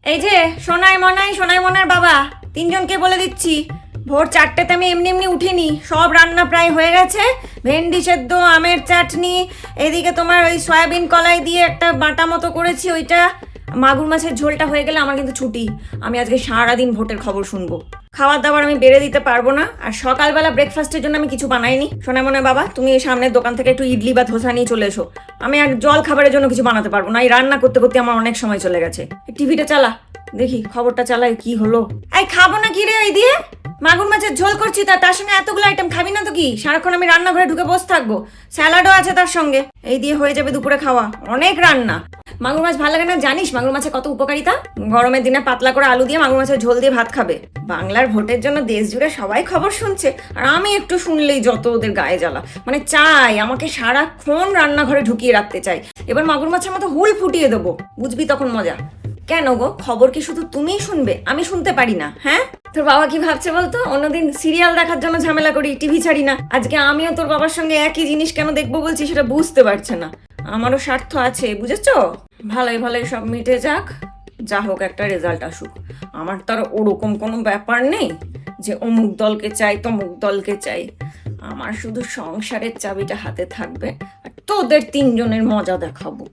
এই যে সোনাই মনার বাবা, তিনজনকে বলে দিচ্ছি, ভোর 4টেতে আমি এমনি এমনি উঠিনি, সব রান্না প্রায় হয়ে গেছে। ভেন্ডি সেদ্ধ, আমের চাটনি, এদিকে তোমার ওই সয়াবিন কলাই দিয়ে একটা বাটা মতো করেছি, ওইটা মাগুর মাছের ঝোলটা হয়ে গেলে আমার কিন্তু ছুটি। আমি আজকে সারাদিন ভোটের খবর শুনবো। খাবার দাবার আমি বেড়ে দিতে পারবো না। আর সকালবেলা ব্রেকফাস্টের জন্য আমি কিছু বানাইনি। সোনাই মনে বাবা, তুমি এই সামনের দোকান থেকে একটু ইডলি বা ধোসা নিয়ে চলে এসো। আমি আর জল খাবারের জন্য কিছু বানাতে পারবো না, এই রান্না করতে করতে আমার অনেক সময় চলে গেছে। টিভিটা চালা, দেখি খবরটা চালাই কি হলো। এই খাবো না কি রে এই দিয়ে? মাগুর মাছের ঝোল করছি, তার সঙ্গে এতগুলো আইটেম খাবি না তো কি? সারাক্ষণ আমি রান্নাঘরে ঢুকে বসে থাকবো? স্যালাডও আছে তার সঙ্গে, এই দিয়ে হয়ে যাবে দুপুরে খাওয়া। অনেক রান্না। মাগুর মাছ ভালো লাগে না জানিস? মাগুর মাছের কত উপকারিতা। গরমের দিনে পাতলা করে আলু দিয়ে মাগুর মাছের ঝোল দিয়ে ভাত খাবে। বাংলার ভোটের জন্য দেশ জুড়ে সবাই খবর শুনছে, আর আমি একটু শুনলেই যত ওদের গায়ে জ্বালা। মানে চাই আমাকে সারাক্ষণ রান্নাঘরে ঢুকিয়ে রাখতে চাই। এবার মাগুর মাছের মতো হুল ফুটিয়ে দেবো, বুঝবি তখন মজা। কেন গো, খবর কি শুধু তুমিই শুনবে, আমি শুনতে পারি না? হ্যাঁ, তোর বাবা কি ভাবছে বলতো? অন্যদিন সিরিয়াল দেখার জন্য ঝামেলা করি, টিভি ছাড়ি না, আজকে আমিও তোর বাবার সঙ্গে একই জিনিস কেন দেখবো বলছি সেটা বুঝতে পারছে না। আমারও স্বার্থ আছে, বুঝেছো? ভালোই ভালোই সব মিটে যাক, যা হোক একটা রেজাল্ট আসুক। আমার তো আর ওরকম কোনো ব্যাপার নেই যে অমুক দলকে চাই তমুক দলকে চাই। আমার শুধু সংসারের চাবিটা হাতে থাকবে, আর তোদের তিনজনের মজা দেখাবো।